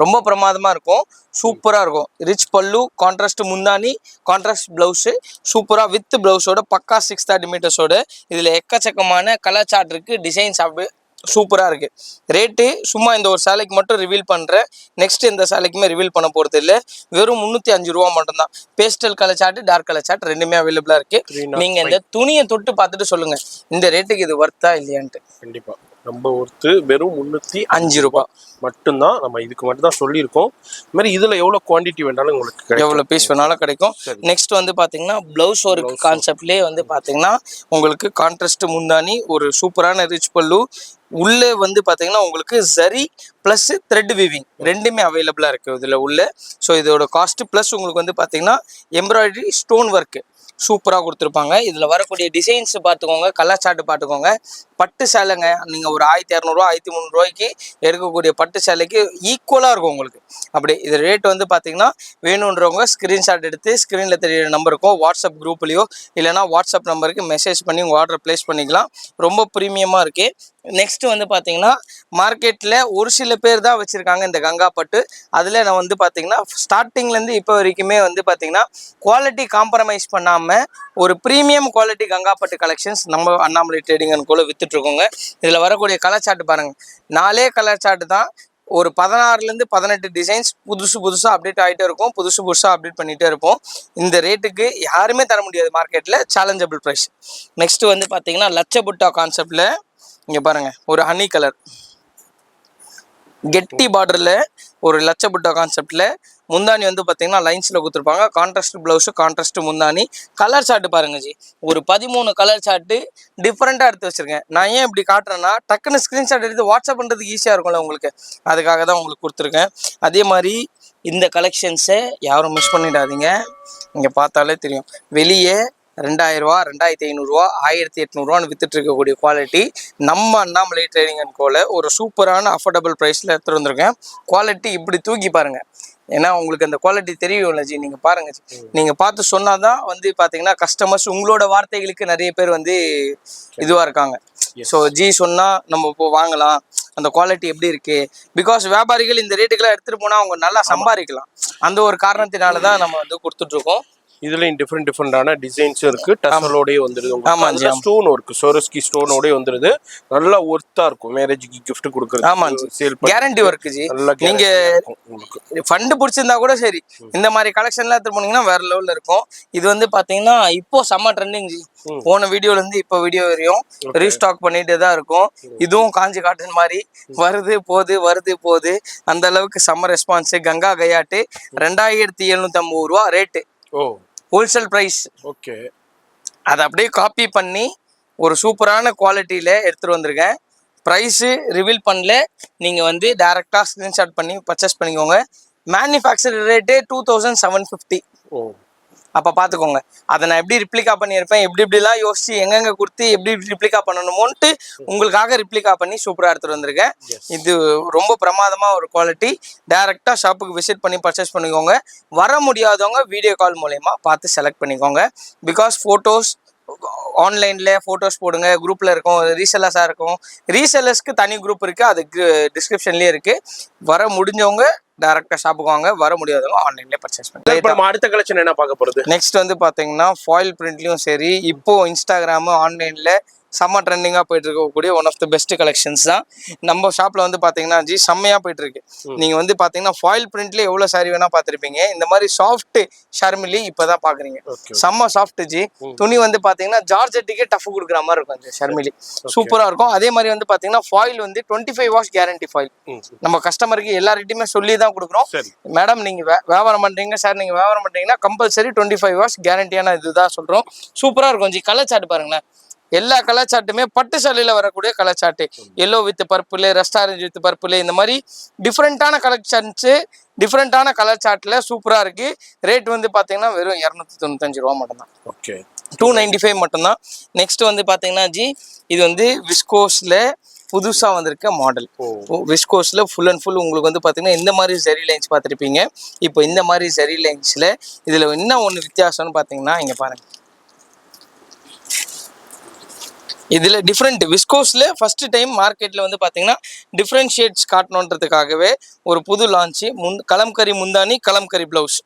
ரொம்ப பிரமாதமாக இருக்கும், சூப்பராக இருக்கும். ரிச் பல்லு, கான்ட்ராஸ்ட் முந்தானி, கான்ட்ராஸ்ட் ப்ளவுஸு சூப்பராக வித் ப்ளவுஸோட பக்கா 630 மீட்டர்ஸோட. இதில் எக்கச்சக்கமான கலர் சார்ட் இருக்குது, டிசைன்ஸ் அப்படி சூப்பராக இருக்குது. ரேட்டு சும்மா இந்த ஒரு சேலைக்கு மட்டும் ரிவீல் பண்ணுறேன், நெக்ஸ்ட் எந்த சேலைக்குமே ரிவீல் பண்ண போகிறது இல்லை. வெறும் 305 ரூபா மட்டும்தான். Pastel colour chart, dark colour chart ரெண்டுமே அவைலபிளாக இருக்குது. நீங்கள் இந்த துணியை தொட்டு பார்த்துட்டு சொல்லுங்கள் இந்த ரேட்டுக்கு இது ஒர்த்தா இல்லையான்ட்டு. கண்டிப்பாக நம்ம ஒருத்து வெறும் 305 ரூபாய் மட்டும்தான். நம்ம இதுக்கு மட்டும் தான் சொல்லியிருக்கோம். இது மாதிரி இதில் எவ்வளோ குவான்டிட்டி வேணாலும் உங்களுக்கு எவ்வளோ பீஸ் வேணாலும் கிடைக்கும். நெக்ஸ்ட் வந்து பார்த்தீங்கன்னா ப்ளவுஸ் ஒர்க் கான்செப்ட்லேயே வந்து பார்த்தீங்கன்னா உங்களுக்கு கான்ட்ராஸ்ட் முந்தானி, ஒரு சூப்பரான ரிச் பல்லு, உள்ளே வந்து பார்த்தீங்கன்னா உங்களுக்கு ஜரி ப்ளஸ் த்ரெட் வீவிங் ரெண்டுமே அவைலபிளாக இருக்குது இதில் உள்ள. ஸோ இதோட காஸ்ட்டு ப்ளஸ் உங்களுக்கு வந்து பார்த்தீங்கன்னா எம்ப்ராய்டரி ஸ்டோன் ஒர்க்கு சூப்பராக கொடுத்துருப்பாங்க. இதில் வரக்கூடிய டிசைன்ஸ் பார்த்துக்கோங்க, கலர் சார்ட்டு பார்த்துக்கோங்க. பட்டு சேலைங்க நீங்கள் ஒரு 1200 1300 எடுக்கக்கூடிய பட்டு சேலைக்கு ஈக்குவலாக இருக்கும் உங்களுக்கு. அப்படி இது ரேட் வந்து பார்த்தீங்கன்னா வேணுன்றவங்க ஸ்க்ரீன்ஷாட் எடுத்து ஸ்க்ரீனில் தெரியிற நம்பருக்கோ வாட்ஸ்அப் குரூப்லேயோ இல்லைனா வாட்ஸ்அப் நம்பருக்கு மெசேஜ் பண்ணி உங்கள் ஆர்டர் ப்ளேஸ் பண்ணிக்கலாம். ரொம்ப ப்ரீமியமாக இருக்குது. நெக்ஸ்ட்டு வந்து பார்த்தீங்கன்னா மார்க்கெட்டில் ஒரு சில பேர் தான் வச்சுருக்காங்க இந்த கங்கா பட்டு. அதில் நான் வந்து பார்த்தீங்கன்னா ஸ்டார்டிங்லேருந்து இப்போ வரைக்குமே வந்து பார்த்தீங்கன்னா குவாலிட்டி காம்ப்ரமைஸ் பண்ணாமல் ஒரு ப்ரீமியம் குவாலிட்டி கங்கா பட்டு கலெக்ஷன்ஸ் நம்ம அண்ணாமலை ட்ரேடிங் அண்ட் கோல வித்துட்ருக்கோங்க. இதில் வரக்கூடிய கலர் சார்ட்டு பாருங்கள், 4 கலர் சார்ட்டு தான். ஒரு 16லேருந்து 18 டிசைன்ஸ் புதுசாக அப்டேட் ஆகிட்டே இருக்கும், புதுசாக அப்டேட் பண்ணிகிட்டே இருப்போம். இந்த ரேட்டுக்கு யாருமே தர முடியாது மார்க்கெட்டில், சேலஞ்சபிள் ப்ரைஸ். நெக்ஸ்ட்டு வந்து பார்த்தீங்கன்னா லட்சபுட்டா கான்செப்டில் இங்கே பாருங்கள், ஒரு ஹனி கலர் கெட்டி பார்டரில் ஒரு லட்சபுட்டா கான்செப்டில் முந்தானி வந்து பார்த்தீங்கன்னா லைன்ஸில் கொடுத்துருப்பாங்க. கான்ட்ராஸ்ட் ப்ளவுஸு, கான்ட்ராஸ்ட் முந்தானி. கலர் சார்ட்டு பாருங்க ஜி, ஒரு 13 கலர் சார்ட்டு டிஃப்ரெண்ட்டாக எடுத்து வச்சுருக்கேன். நான் ஏன் இப்படி காட்டுறேன்னா டக்குன்னு ஸ்க்ரீன்ஷாட் எடுத்து வாட்ஸ்அப் பண்ணுறதுக்கு ஈஸியாக இருக்கும்ல உங்களுக்கு, அதுக்காக தான் உங்களுக்கு கொடுத்துருக்கேன். அதே மாதிரி இந்த கலெக்ஷன்ஸை யாரும் மிஸ் பண்ணிடாதீங்க. இங்கே பார்த்தாலே தெரியும், வெளியே 2000 ரூபா, 2500 ரூபா, 1800 வித்துட்டு இருக்கக்கூடிய குவாலிட்டி நம்ம அண்ணாமலை ட்ரேடிங் அண்ட் கோல ஒரு சூப்பரான அஃபோர்டபுள் ப்ரைஸில் எடுத்துகிட்டு வந்திருக்கேன். குவாலிட்டி இப்படி தூக்கி பாருங்கள், ஏன்னா உங்களுக்கு அந்த குவாலிட்டி தெரியும்ல ஜி. நீங்கள் பாருங்கள் ஜி, நீங்கள் பார்த்து சொன்னால் தான் வந்து பார்த்தீங்கன்னா கஸ்டமர்ஸ் உங்களோட வார்த்தைகளுக்கு நிறைய பேர் வந்து இதுவாக இருக்காங்க. ஸோ ஜி சொன்னால் நம்ம இப்போ வாங்கலாம், அந்த குவாலிட்டி எப்படி இருக்குது. பிகாஸ் வியாபாரிகள் இந்த ரேட்டுக்கெல்லாம் எடுத்துகிட்டு போனால் அவங்க நல்லா சம்பாதிக்கலாம். அந்த ஒரு காரணத்தினால தான் நம்ம வந்து கொடுத்துட்ருக்கோம். இதுலயும் டிஃப்ரெண்டான டிசைன்ஸும் இருக்கு, டசலோடயே வந்துருது. ஆமா, ஸ்டோன் ஒர்க், சோரஸ்கி ஸ்டோனோடய வந்துருது. நல்லா ஒர்த்தா இருக்கும், மேரேஜ்க்கு gift கொடுக்குறது. ஆமா, சேல் கேரண்டி ஒர்க் ஜி. நீங்க ஃபண்ட் பிடிச்சிருந்தா கூட சரி, இந்த மாதிரி கலெக்ஷன்லாம் எடுத்து போனீங்கன்னா வேற லெவல்ல இருக்கும். இது வந்து பாத்தீங்கன்னா இப்போ செம்ம ட்ரெண்டிங் ஜி. போன வீடியோல இருந்து இப்போ வீடியோ வரையும் ரீஸ்டாக் பண்ணிட்டே தான் இருக்கும். இதுவும் காஞ்சி காட்டன் மாதிரி வருது போகுது. அந்த அளவுக்கு செம்ம ரெஸ்பான்ஸ். கங்கா கையாட்டு 2750 ரூபா ரேட்டு, ஹோல்சேல் ப்ரைஸ். ஓகே, அதை அப்படியே காப்பி பண்ணி ஒரு சூப்பரான குவாலிட்டியில் எடுத்துகிட்டு வந்திருக்கேன். ப்ரைஸு ரிவீல் பண்ணல, நீங்கள் வந்து டேரெக்டாக ஸ்க்ரீன்ஷாட் பண்ணி பர்ச்சேஸ் பண்ணிக்கோங்க. மேனுஃபேக்சர் ரேட்டே 2750. அப்போ பார்த்துக்கோங்க, அதை நான் எப்படி ரிப்ளிகா பண்ணியிருப்பேன், எப்படிலாம் யோசிச்சு எங்கெங்கே கொடுத்து எப்படி ரிப்ளிகா பண்ணணுமோன்ட்டு உங்களுக்காக ரிப்ளிகா பண்ணி சூப்பராக எடுத்துகிட்டு வந்திருக்கேன். இது ரொம்ப பிரமாதமாக ஒரு குவாலிட்டி. டேரெக்டாக ஷாப்புக்கு விசிட் பண்ணி பர்ச்சேஸ் பண்ணிக்கோங்க. வர முடியாதவங்க வீடியோ கால் மூலயமா பார்த்து செலக்ட் பண்ணிக்கோங்க. பிகாஸ் ஃபோட்டோஸ் ஆன்லைனில் ஃபோட்டோஸ் போடுங்க, குரூப்பில் இருக்கும், ரீசெல்லர்ஸாக இருக்கும். ரீசெல்லர்ஸ்க்கு தனி குரூப் இருக்குது, அதுக்கு டிஸ்கிரிப்ஷன்லேயே இருக்குது. வர முடிஞ்சவங்க டேரக்டாக ஷாப்புக்கு வாங்க, வர முடியாதவங்க ஆன்லைன்லேயே பர்ச்சேஸ் பண்ணுங்க. அடுத்த கலெக்ஷன் என்ன பார்க்க போகிறது? நெக்ஸ்ட் வந்து பார்த்தீங்கன்னா ஃபாயில் பிரிண்ட்லையும் சரி, இப்போ இன்ஸ்டாகிராமு ஆன்லைனில் செம்ம ட்ரெண்டிங்காக போயிட்டு இருக்கக்கூடிய one of the best collections தான் நம்ம ஷாப்பில் வந்து பார்த்தீங்கன்னா ஜி செம்மையாக போயிட்டு இருக்கு. நீங்கள் வந்து பார்த்தீங்கன்னா ஃபாயில் பிரிண்ட்லேயே எவ்வளோ சாரி வேணால் பார்த்துருப்பீங்க. இந்த மாதிரி சாஃப்ட் ஷர்மிலி இப்போ தான் பார்க்குறீங்க. செம்ம சாஃப்ட் ஜி. துணி வந்து பார்த்தீங்கன்னா ஜார்ஜெட்டுக்கே டஃப் கொடுக்குற மாதிரி இருக்கும் ஜி ஷர்மிலி. சூப்பராக இருக்கும். அதே மாதிரி வந்து பார்த்தீங்கன்னா ஃபாயில் வந்து 25 வாஷ் கேரண்டி ஃபாயில். நம்ம கஸ்டமருக்கு எல்லார்கிட்டையுமே சொல்லி தான் கொடுக்குறோம். மேடம் நீங்கள் வியாபாரம் பண்ணுறீங்க சார், நீங்கள் வியாபாரம் பண்ணுறீங்கன்னா கம்பல்சரி 25 வாஷ் கேரண்டியான இதுதான் சொல்கிறோம். சூப்பராக இருக்கும் ஜி. கலர் சார்ட் பாருங்களேன். எல்லா கலர் சார்ட்டுமே பட்டு சாலையில் வரக்கூடிய colour chart. Yellow with purple, restaurant with purple, இந்த மாதிரி டிஃப்ரெண்ட்டான கலெக்ஷன்ஸு டிஃப்ரெண்ட்டான கலர் சார்ட்டில் சூப்பராக இருக்குது. ரேட் வந்து பார்த்தீங்கன்னா வெறும் 295 ரூபா மட்டும்தான். ஓகே, 295 மட்டும்தான். நெக்ஸ்ட் வந்து பார்த்தீங்கன்னா ஜி இது வந்து விஸ்கோஸில் புதுசாக வந்திருக்க மாடல். விஸ்கோஸில் ஃபுல் அண்ட் ஃபுல் உங்களுக்கு வந்து பார்த்தீங்கன்னா இந்த மாதிரி ஜெரி லைன்ஸ் பார்த்துருப்பீங்க. இப்போ இந்த மாதிரி ஜெரி லைன்ஸில் இதில் என்ன ஒன்று வித்தியாசம்னு பார்த்தீங்கன்னா இங்கே பாருங்கள். இதில் டிஃப்ரெண்ட் விஸ்கோஸில் ஃபஸ்ட்டு டைம் மார்க்கெட்டில் வந்து பார்த்தீங்கன்னா டிஃப்ரெண்ட் ஷேட்ஸ் காட்டணுன்றதுக்காகவே ஒரு புது லான்ச்சு. கலம்கரி முந்தானி, கலம்கரி ப்ளவுஸ்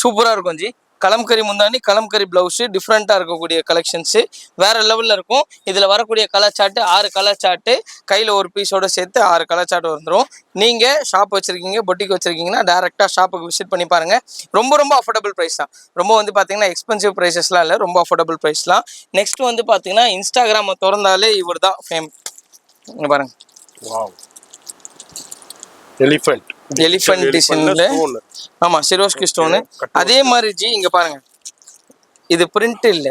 சூப்பராக இருக்கும் ஜி. கலம்கரி முந்தானி, கலம்கரி ப்ளவுஸு டிஃப்ரெண்ட்டாக இருக்கக்கூடிய கலெக்ஷன்ஸு வேறு லெவலில் இருக்கும். இதில் வரக்கூடிய கலர் சார்ட்டு 6 கலர் சார்ட்டு, கையில் ஒரு பீஸோடு சேர்த்து 6 கலர் சார்ட் வந்துடும். நீங்கள் ஷாப் வச்சுருக்கீங்க, பொட்டிக் வச்சுருக்கீங்கன்னா டேரெக்டாக ஷாப்புக்கு விசிட் பண்ணி பாருங்கள். ரொம்ப ரொம்ப அஃபோர்டபுள் ப்ரைஸ் தான். ரொம்ப வந்து பார்த்தீங்கன்னா எக்ஸ்பென்சிவ் ப்ரைஸஸ்லாம் இல்லை, ரொம்ப அஃபோர்டபுள் ப்ரைஸ்லாம். நெக்ஸ்ட் வந்து பார்த்தீங்கன்னா இன்ஸ்டாகிராமை திறந்தாலே இவர் தான் ஃபேம். இங்கே பாருங்கள். வாவ், எலிஃபென்ட் டிசைன்ல. ஆமா, சிரோஸ்கி ஸ்டோனு. அதே மாதிரி ஜி இங்க பாருங்க, இது பிரிண்ட் இல்ல.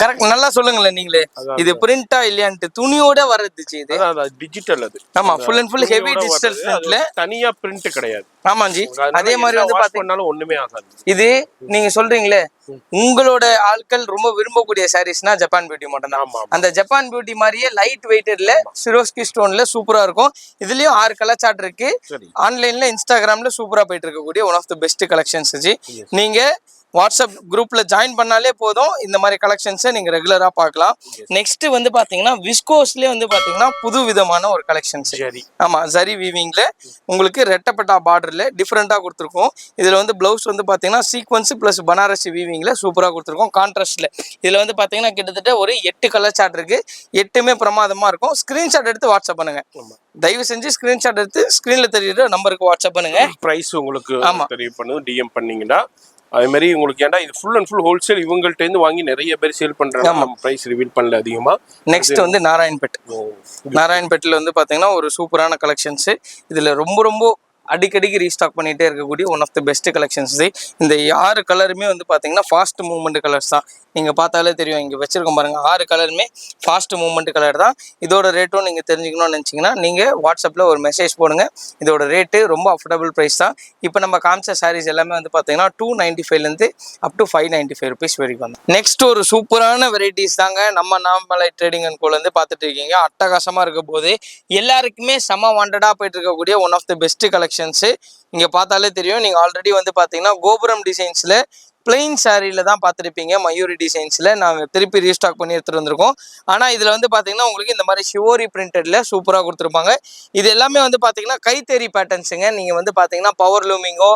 கரெக்ட், நல்லா சொல்லுங்களேன் நீங்களே. இது பிரிண்டா இல்லையான்ட்டு துணியோட வர்றது ஜி. இது டிஜிட்டல். அது ஆமா, full and full heavy digital பிரிண்ட்ல, தனியா பிரிண்ட் கிடையாது. ஆமா ஜி. அதே மாதிரி வந்து பாத்தீங்கன்னா ஒண்ணுமே ஆகாது. இது நீங்க சொல்றீங்களே உங்களோட ஆட்கள் ரொம்ப விரும்பக்கூடிய சாரீஸ்னா ஜப்பான் பியூட்டி மட்டும் தான். அந்த ஜப்பான் பியூட்டி மாதிரியே லைட் வெயிட்டட்ல சிரோஸ்கி ஸ்டோன்ல சூப்பரா இருக்கும். இதுலயும் 6 கலர் சார்ட் இருக்கு. ஆன்லைன்ல இன்ஸ்டாகிராம்ல சூப்பரா போயிட்டு இருக்கக்கூடிய one of the best collections ஜி. நீங்க வாட்ஸ்அப் குரூப்ல ஜாயின் பண்ணாலே போதும், இந்த மாதிரி கலெக்ஷன்ஸை நீங்க ரெகுலரா பார்க்கலாம். நெக்ஸ்ட் வந்து பாத்தீங்கன்னா விஸ்கோஸ்லயே வந்து பாத்தீங்கன்னா புது விதமான ஒரு கலெக்ஷன்ஸ். ஆமா, ஜரி வீவிங்ல உங்களுக்கு ரெட்டப்பட்டா பார்டர்ல டிஃப்ரெண்டா கொடுத்துருக்கோம். இதுல வந்து பிளவுஸ் வந்து பாத்தீங்கன்னா சீக்வன்ஸ் பிளஸ் பனாரசி வீவிங்ல சூப்பரா கொடுத்துருக்கோம். கான்ட்ராஸ்ட்ல இதுல வந்து பாத்தீங்கன்னா கிட்டத்தட்ட ஒரு 8 கலர் சார்ட் இருக்கு. 8மே பிரமாதமா இருக்கும். ஸ்கிரீன்ஷாட் எடுத்து வாட்ஸ்அப் பண்ணுங்க. தயவு செஞ்சு ஸ்கிரீன்ஷாட் எடுத்து ஸ்கிரீன்ல தெரியுற நம்பருக்கு வாட்ஸ்அப் பண்ணுங்க. பிரைஸ் உங்களுக்கு தெரிய பண்ணுங்க, டிஎம் பண்ணீங்கன்னா. அதே மாதிரி உங்களுக்கு ஏன்டா இது ஃபுல் அண்ட் ஃபுல் ஹோல்சேல் இவங்கள்ட்ட இருந்து வாங்கி நிறைய பேர் சேல் பண்றாங்க. நம்ம பிரைஸ் ரிவீல் பண்ணல அதிகமா. நெக்ஸ்ட் வந்து நாராயண்பேட்ல வந்து பாத்தீங்கன்னா ஒரு சூப்பரான கலெக்ஷன்ஸ். இதுல ரொம்ப ரொம்ப அடிக்கடிக்கு ரீஸ்டாக் பண்ணிட்டே இருக்கக்கூடிய one of the best collections. இந்த 6 கலருமே வந்து பார்த்தீங்கன்னா ஃபாஸ்ட் மூவ்மெண்ட் கலர்ஸ் தான். நீங்கள் பார்த்தாலே தெரியும், இங்கே வச்சிருக்கோம் பாருங்க. 6 கலருமே ஃபாஸ்ட் மூவ்மெண்ட் கலர் தான். இதோட ரேட்டும் நீங்கள் தெரிஞ்சுக்கணும்னு நினச்சிங்கன்னா நீங்கள் வாட்ஸ்அப்பில் ஒரு மெசேஜ் போடுங்க. இதோட ரேட்டு ரொம்ப அஃபோர்டபுள் ப்ரைஸ் தான். இப்போ நம்ம காமிச்ச சாரீஸ் எல்லாமே வந்து பார்த்தீங்கன்னா 295லேருந்து அப் டு 595 ருபீஸ் வரைக்கும் வந்து. நெக்ஸ்ட் ஒரு சூப்பரான வெரைட்டிஸ் தாங்க நம்ம அண்ணாமலை ட்ரேடிங் அண்ட் கோல இருந்து பார்த்துட்டு இருக்கீங்க. அட்டகாசமாக இருக்க போது எல்லாருக்குமே செம வாண்டடாக போயிட்டு இருக்கக்கூடிய one of the best collections. இங்கே பார்த்தாலே தெரியும். நீங்கள் ஆல்ரெடி வந்து பார்த்தீங்கன்னா கோபுரம் டிசைன்ஸில் பிளெயின் சாரியில் தான் பார்த்துருப்பீங்க. மயூரி டிசைன்ஸில் நாங்கள் திருப்பி ரீஸ்டாக் பண்ணி எடுத்துகிட்டு வந்திருக்கோம். ஆனால் இதில் வந்து பார்த்தீங்கன்னா உங்களுக்கு இந்த மாதிரி ஷிவோரி பிரிண்டடில் சூப்பராக கொடுத்துருப்பாங்க. இது எல்லாமே வந்து பார்த்தீங்கன்னா கைத்தறி பேட்டர்ன்ஸுங்க. நீங்கள் வந்து பார்த்தீங்கன்னா பவர் லூமிங்கோ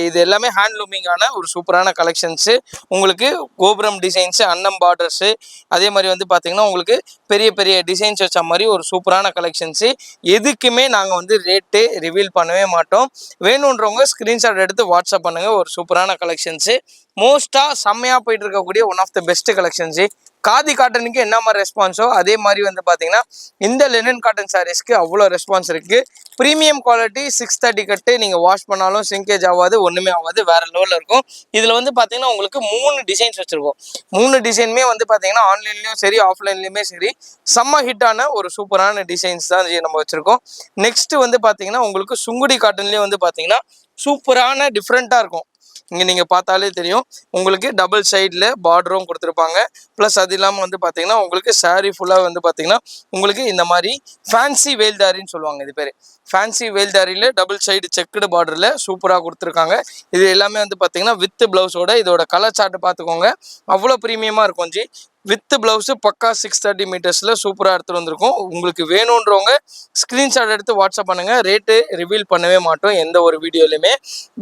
இது எல்லாமே ஹேண்ட் லூமிங்கான ஒரு சூப்பரான கலெக்ஷன்ஸு. உங்களுக்கு கோபுரம் டிசைன்ஸு, அன்னம் பார்டர்ஸு, அதே மாதிரி வந்து பார்த்தீங்கன்னா உங்களுக்கு பெரிய பெரிய டிசைன்ஸ் வச்ச மாதிரி ஒரு சூப்பரான கலெக்ஷன்ஸு. எதுக்குமே நாங்கள் வந்து ரேட்டு ரிவீல் பண்ணவே மாட்டோம். வேணுன்றவங்க ஸ்க்ரீன்ஷாட் எடுத்து வாட்ஸ்அப் பண்ணுங்கள். ஒரு சூப்பரான கலெக்ஷன்ஸு. மோஸ்ட்டாக செம்மையாக போயிட்டு இருக்கக்கூடிய one of the best collections. Khadi காட்டனுக்கு என்ன மாதிரி ரெஸ்பான்ஸோ அதே மாதிரி வந்து பார்த்தீங்கன்னா இந்த லெனன் காட்டன் சாரீஸ்க்கு அவ்வளோ ரெஸ்பான்ஸ் இருக்குது. ப்ரீமியம் குவாலிட்டி 630 கட்டு. நீங்கள் வாஷ் பண்ணாலும் சிங்கேஜ் ஆகாது, ஒன்றுமே ஆகாது, வேறு லெவலில் இருக்கும். இதில் வந்து பார்த்தீங்கன்னா உங்களுக்கு 3 டிசைன்ஸ் வச்சுருக்கோம். 3 டிசைனுமே வந்து பார்த்தீங்கன்னா ஆன்லைன்லேயும் சரி ஆஃப்லைன்லேயுமே சரி செம்ம ஹிட்டான ஒரு சூப்பரான டிசைன்ஸ் தான் நம்ம வச்சுருக்கோம். நெக்ஸ்ட்டு வந்து பார்த்தீங்கன்னா உங்களுக்கு சுங்குடி காட்டன்லேயே வந்து பார்த்தீங்கன்னா சூப்பரான டிஃப்ரெண்ட்டாக இருக்கும். இங்கே நீங்கள் பார்த்தாலே தெரியும் உங்களுக்கு டபுள் சைடில் பார்டரும் கொடுத்துருப்பாங்க. ப்ளஸ் அது இல்லாமல் வந்து பார்த்தீங்கன்னா உங்களுக்கு சாரீ ஃபுல்லாக வந்து பார்த்தீங்கன்னா உங்களுக்கு இந்த மாதிரி ஃபேன்சி வேல்தாரின்னு சொல்லுவாங்க. இது பேர் ஃபேன்சி வேல்தாரியில் டபுள் சைடு செக்குடு பார்டரில் சூப்பராக கொடுத்துருக்காங்க. இது எல்லாமே வந்து பார்த்தீங்கன்னா வித் ப்ளவுஸோட இதோட கலர் சார்ட்டு பார்த்துக்கோங்க. அவ்வளோ ப்ரீமியமாக இருக்கும் ஜி. வித் ப்ளவுஸு பக்கா 630 மீட்டர்ஸில் சூப்பராக எடுத்துகிட்டு வந்திருக்கோம். உங்களுக்கு வேணுன்றவங்க ஸ்க்ரீன்ஷாட் எடுத்து வாட்ஸ்அப் பண்ணுங்கள். ரேட்டு ரிவீல் பண்ணவே மாட்டோம் எந்த ஒரு வீடியோலையுமே.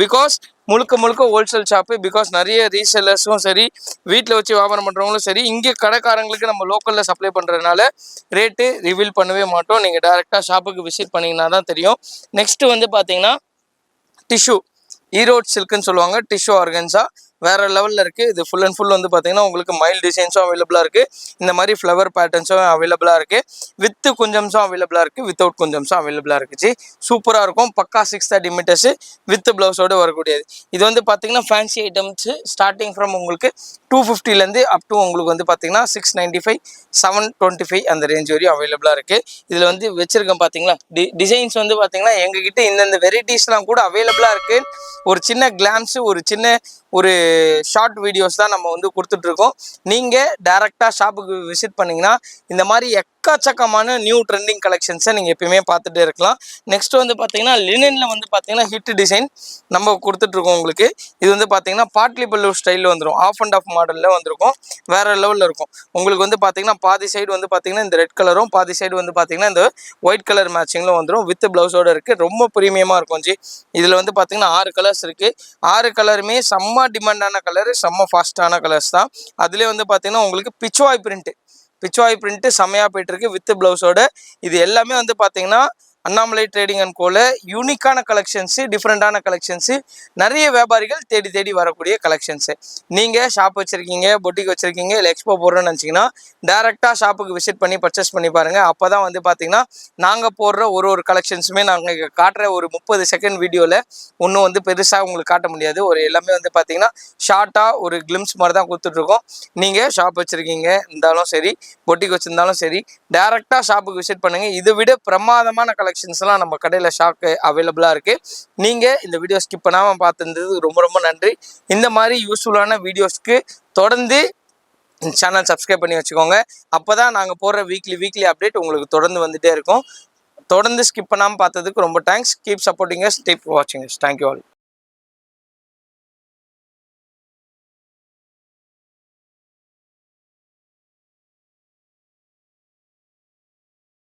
பிகாஸ் முழுக்க முழுக்க ஹோல்சேல் ஷாப்பு. பிகாஸ் நிறைய ரீசெல்லர்ஸும் சரி, வீட்டில் வச்சு வியாபாரம் பண்ணுறவங்களும் சரி, இங்கே கடைக்காரங்களுக்கு நம்ம லோக்கலில் சப்ளை பண்ணுறதுனால ரேட்டு ரிவீல் பண்ணவே மாட்டோம். நீங்கள் டேரெக்டாக ஷாப்புக்கு விசிட் பண்ணிங்கன்னா தான் தெரியும். நெக்ஸ்ட்டு வந்து பார்த்தீங்கன்னா டிஷ்யூ ஈரோட் சில்க்குன்னு சொல்லுவாங்க. டிஷ்யூ ஆர்கன்ஸா வேறு லெவலில் இருக்குது. இது ஃபுல் அண்ட் ஃபுல் வந்து பார்த்தீங்கன்னா உங்களுக்கு மைல் டிசைன்ஸும் அவைலபிளாக இருக்குது. இந்த மாதிரி ஃப்ளவர் பேட்டர்ன்ஸும் அவைலபிளாக இருக்குது. வித்து குஞ்சம்ஸும் அவைலபிளாக இருக்குது. வித்தவுட் குஞ்சம்ஸும் அவைலபிளாக இருக்குச்சு. சூப்பராக இருக்கும். பக்கா 630 மீட்டர்ஸு வித் ப்ளவுஸோடு வரக்கூடியது. இது வந்து பார்த்தீங்கன்னா ஃபேன்சி ஐட்டம்ஸு ஸ்டார்டிங் ஃப்ரம் உங்களுக்கு 250லேருந்து அப் டு உங்களுக்கு வந்து பார்த்தீங்கன்னா 695 725 அந்த ரேஞ்ச் வரையும் அவைலபிளாக இருக்குது. இதில் வந்து வச்சுருக்கேன் பார்த்தீங்களா டிசைன்ஸ் வந்து பார்த்தீங்கன்னா எங்ககிட்ட இந்தந்த வெரைட்டிஸ்லாம் கூட அவைலபிளாக இருக்குது. ஒரு சின்ன கிளான்ஸு ஒரு ஷார்ட் வீடியோஸ் தான் நம்ம வந்து கொடுத்துட்ருக்கோம். நீங்கள் டேரெக்டாக ஷாப்புக்கு விசிட் பண்ணிங்கன்னா இந்த மாதிரி எக்கச்சக்கமான நியூ ட்ரெண்டிங் கலெக்ஷன்ஸை நீங்கள் எப்பயுமே பார்த்துட்டே இருக்கலாம். நெக்ஸ்ட் வந்து பார்த்தீங்கன்னா லினனில் வந்து பார்த்தீங்கன்னா ஹிட் டிசைன் நம்ம கொடுத்துட்ருக்கோம் உங்களுக்கு. இது வந்து பார்த்தீங்கன்னா பாட்லி பல்லு ஸ்டைலில் வந்துடும். ஆஃப் அண்ட் ஆஃப் மாடலில் வந்திருக்கும். வேறு லெவலில் இருக்கும். உங்களுக்கு வந்து பார்த்தீங்கன்னா பாதி சைடு வந்து பார்த்தீங்கன்னா இந்த ரெட் கலரும், பாதி சைடு வந்து பார்த்தீங்கன்னா இந்த ஒயிட் கலர் மேட்சிங்கில் வந்துடும். வித் ப்ளவுஸோடு இருக்குது. ரொம்ப ப்ரீமியமாக இருக்கும் ஜி. இதில் வந்து பார்த்தீங்கன்னா 6 கலர்ஸ் இருக்குது. 6 கலருமே செம்ம டிமாண்டான கலரு, செம்ம ஃபாஸ்ட்டான கலர்ஸ் தான். அதுலேயே வந்து பார்த்தீங்கன்னா உங்களுக்கு பிச்சுவாய் பிரிண்ட்டு செம்மையாக போயிட்டுருக்கு வித் ப்ளவுஸோட. இது எல்லாமே வந்து பார்த்தீங்கன்னா அண்ணாமலை ட்ரேடிங் அண்ட் கோல யூனிக்கான கலெக்ஷன்ஸு, டிஃப்ரெண்ட்டான கலெக்ஷன்ஸு, நிறைய வியாபாரிகள் தேடி தேடி வரக்கூடிய கலெக்ஷன்ஸு. நீங்கள் ஷாப் வச்சுருக்கீங்க, பொட்டிக் வச்சுருக்கீங்க, இல்லை எக்ஸ்போ போடுறோன்னு நினச்சிங்கன்னா டேரெக்டாக ஷாப்புக்கு விசிட் பண்ணி பர்ச்சேஸ் பண்ணி பாருங்கள். அப்போ தான் வந்து பார்த்தீங்கன்னா நாங்கள் போடுற ஒரு கலெக்ஷன்ஸுமே நாங்கள் காட்டுற ஒரு 30 செகண்ட் வீடியோவில் ஒன்றும் வந்து பெருசாக உங்களுக்கு காட்ட முடியாது. ஒரு எல்லாமே வந்து பார்த்தீங்கன்னா ஷார்ட்டாக ஒரு கிளிம்ஸ் மாதிரி தான் கொடுத்துட்ருக்கோம். நீங்கள் ஷாப் வச்சுருக்கீங்க இருந்தாலும் சரி, பொட்டிக் வச்சுருந்தாலும் சரி, டேரெக்டாக ஷாப்புக்கு விசிட் பண்ணுங்கள். இதை விட பிரமாதமான கலெக்ஷன்ஸ்லாம் நம்ம கடையில் ஷாக்கு அவைலபிளாக இருக்குது. நீங்கள் இந்த வீடியோ ஸ்கிப் பண்ணாமல் பார்த்துருந்தது ரொம்ப ரொம்ப நன்றி. இந்த மாதிரி யூஸ்ஃபுல்லான வீடியோஸ்க்கு தொடர்ந்து சேனல் சப்ஸ்கிரைப் பண்ணி வச்சுக்கோங்க. அப்போ தான் நாங்கள் போடுற வீக்லி அப்டேட் உங்களுக்கு தொடர்ந்து வந்துகிட்டே இருக்கும். தொடர்ந்து ஸ்கிப் பண்ணாமல் பார்த்ததுக்கு ரொம்ப thanks. Keep supporting us, keep வாட்சிங் அஸ். Thank you all.